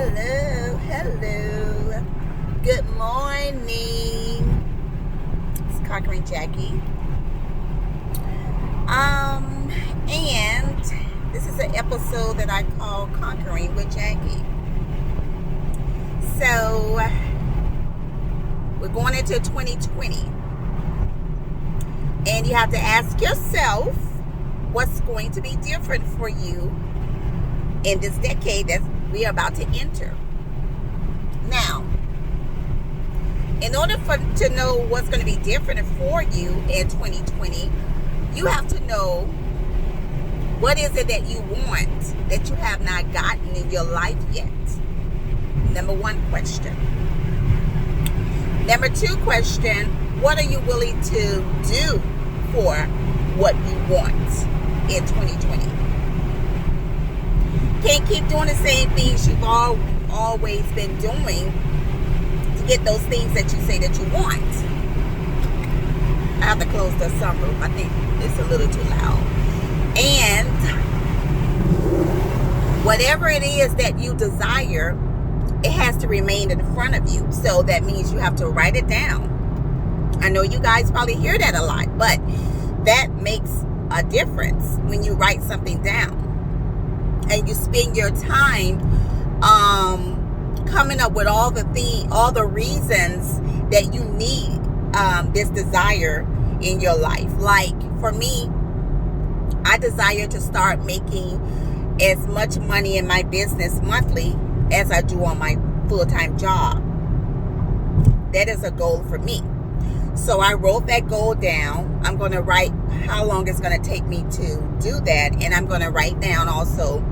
Hello. Good morning. It's Conquering Jackie. And this is an episode that I call Conquering with Jackie. So we're going into 2020, and you have to ask yourself what's going to be different for you in this decade that we are about to enter. Now, in order to know what's going to be different for you in 2020, you have to know what is it that you want that you have not gotten in your life yet. Number one question. Number two question, what are you willing to do for what you want in 2020? Can't keep doing the same things you've always been doing to get those things that you say that you want. I have to close the sunroof. I think it's a little too loud. And whatever it is that you desire, it has to remain in front of you. So that means you have to write it down. I know you guys probably hear that a lot, but that makes a difference when you write something down. And you spend your time coming up with all the reasons that you need this desire in your life. Like for me, I desire to start making as much money in my business monthly as I do on my full-time job. That is a goal for me. So I wrote that goal down. I'm going to write how long it's going to take me to do that. And I'm going to write down also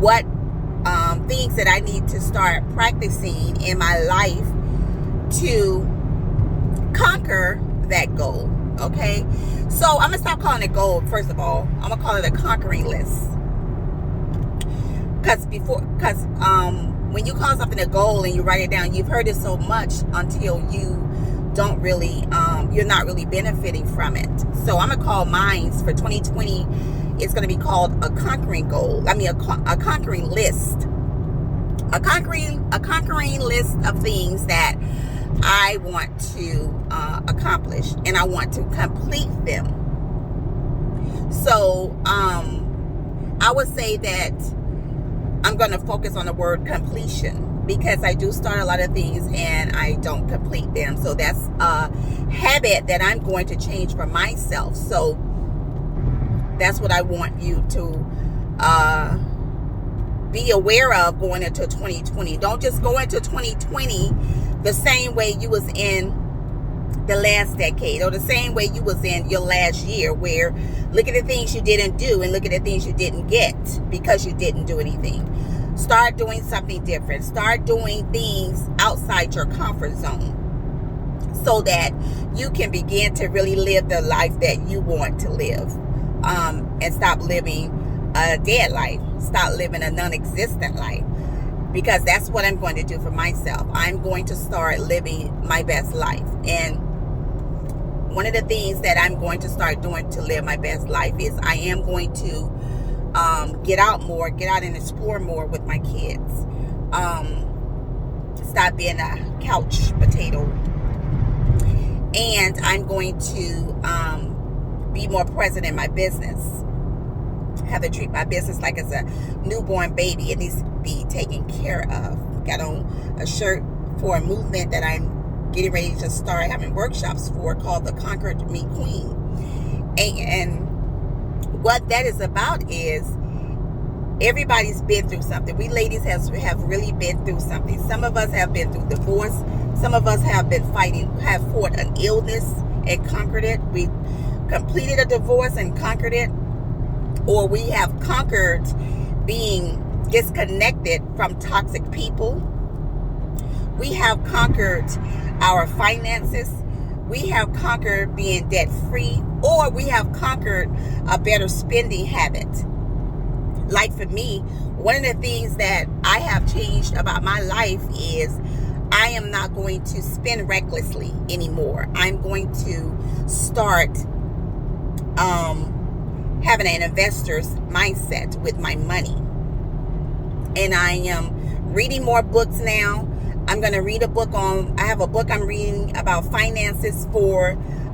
what things that I need to start practicing in my life to conquer that goal. Okay? So I'm going to stop calling it goal, first of all. I'm going to call it a conquering list. Because when you call something a goal and you write it down, you've heard it so much until you don't really, you're not really benefiting from it. So I'm going to call mine for 2020. It's going to be called a conquering goal. I mean, a conquering list. A conquering list of things that I want to accomplish, and I want to complete them. So I would say that I'm going to focus on the word completion, because I do start a lot of things and I don't complete them. So that's a habit that I'm going to change for myself. So that's what I want you to be aware of going into 2020. Don't just go into 2020 the same way you was in the last decade, or the same way you was in your last year, where look at the things you didn't do and look at the things you didn't get because you didn't do anything. Start doing something different. Start doing things outside your comfort zone so that you can begin to really live the life that you want to live, and stop living a dead life. Stop living a non-existent life, because that's what I'm going to do for myself. I'm going to start living my best life. And one of the things that I'm going to start doing to live my best life is I am going to get out and explore more with my kids. Stop being a couch potato. And I'm going to be more present in my business. Have to treat my business like it's a newborn baby. It needs to be taken care of. Got on a shirt for a movement that I'm getting ready to start having workshops for, called the Conquered Me Queen. And what that is about is everybody's been through something. We ladies have really been through something. Some of us have been through divorce. Some of us have fought an illness and conquered it. We completed a divorce and conquered it. Or we have conquered being disconnected from toxic people. We have conquered our finances. We have conquered being debt free, or we have conquered a better spending habit. Like for me, one of the things that I have changed about my life is I am not going to spend recklessly anymore. I'm going to start having an investor's mindset with my money. and I am reading more books now. I'm going to read a book I have a book I'm reading about finances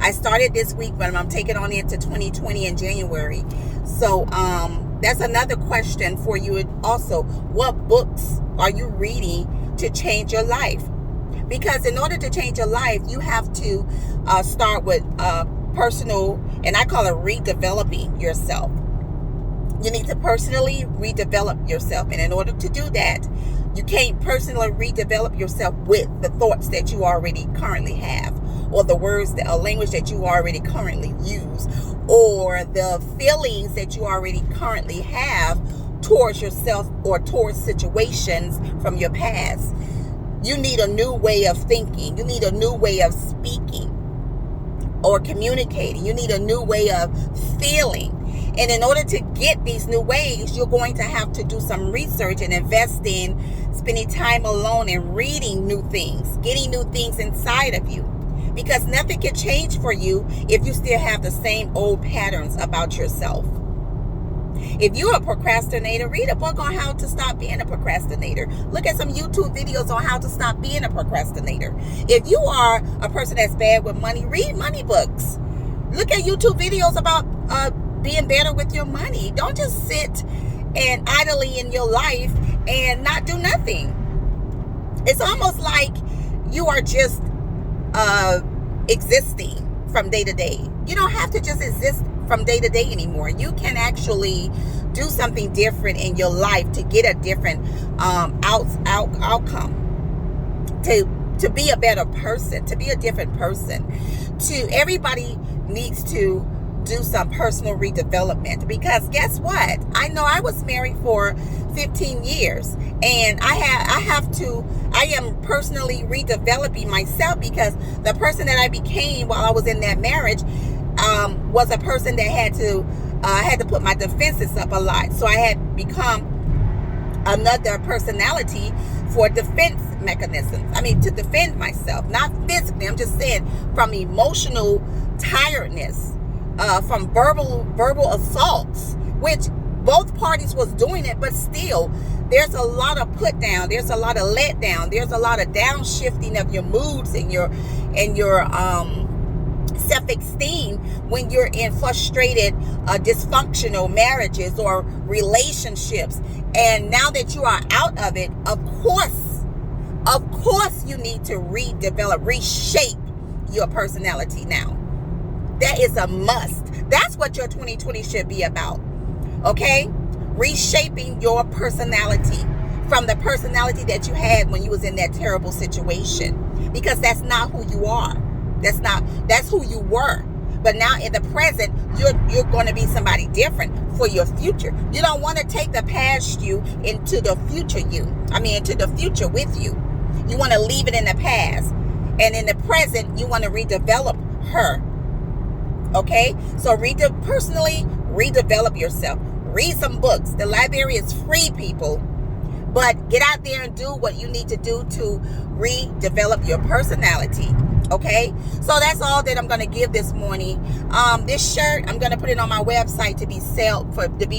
I started this week, but I'm taking on into 2020 in January. So that's another question for you also. What books are you reading to change your life? Because in order to change your life, you have to start with personal, and I call it redeveloping yourself. You need to personally redevelop yourself. And in order to do that, you can't personally redevelop yourself with the thoughts that you already currently have, or the words, a language that you already currently use, or the feelings that you already currently have towards yourself or towards situations from your past. You need a new way of thinking. You need a new way of speaking or communicating. You need a new way of feeling. And in order to get these new ways, you're going to have to do some research and invest in spending time alone and reading new things, getting new things inside of you. Because nothing can change for you if you still have the same old patterns about yourself. If you're a procrastinator, read a book on how to stop being a procrastinator. Look at some YouTube videos on how to stop being a procrastinator. If you are a person that's bad with money, read money books. Look at YouTube videos about being better with your money. Don't just sit and idly in your life and not do nothing. It's almost like you are just existing from day to day. You don't have to just exist from day to day anymore. You can actually do something different in your life to get a different outcome, to be a better person, to be a different person. Everybody needs to do some personal redevelopment, because guess what? I know I was married for 15 years and I am personally redeveloping myself, because the person that I became while I was in that marriage was a person that had to put my defenses up a lot. So I had become another personality for defense mechanisms. I mean, to defend myself, not physically. I'm just saying from emotional tiredness, from verbal assaults, which both parties was doing it, but still there's a lot of put down, there's a lot of let down, there's a lot of downshifting of your moods and your self-esteem when you're in frustrated dysfunctional marriages or relationships. And now that you are out of it, of course you need to redevelop, reshape your personality now. That is a must. That's what your 2020 should be about. Okay? Reshaping your personality from the personality that you had when you was in that terrible situation. Because that's not who you are. That's who you were. But now in the present, you're going to be somebody different for your future. You don't want to take the past you into the future into the future with you. You want to leave it in the past. And in the present, you want to redevelop her. Okay? So personally redevelop yourself. Read some books. The library is free, people. But get out there and do what you need to do to redevelop your personality. Okay? So that's all that I'm going to give this morning. This shirt, I'm going to put it on my website to be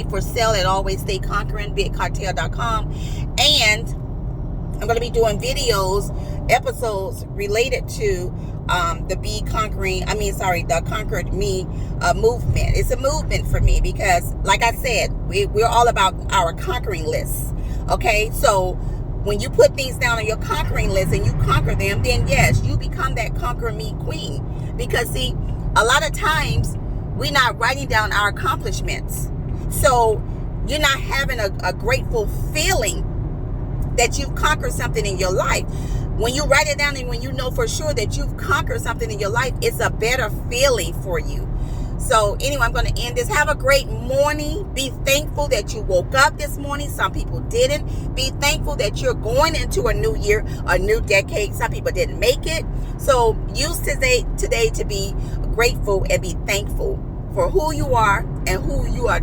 for sale at Always Stay Conquering, bigcartel.com. And I'm going to be doing episodes related to the Conquered Me movement. It's a movement for me because, like I said, we're all about our conquering lists. Okay, so when you put things down on your conquering list and you conquer them, then yes, you become that Conquer Me queen. Because see, a lot of times we're not writing down our accomplishments, so you're not having a grateful feeling that you've conquered something in your life. When you write it down and when you know for sure that you've conquered something in your life, it's a better feeling for you. So anyway, I'm going to end this. Have a great morning. Be thankful that you woke up this morning. Some people didn't. Be thankful that you're going into a new year, a new decade. Some people didn't make it. So use today to be grateful and be thankful for who you are and who you are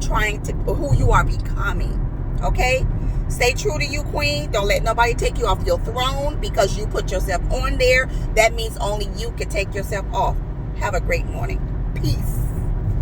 becoming. Okay? Stay true to you, queen. Don't let nobody take you off your throne because you put yourself on there. That means only you can take yourself off. Have a great morning. Peace.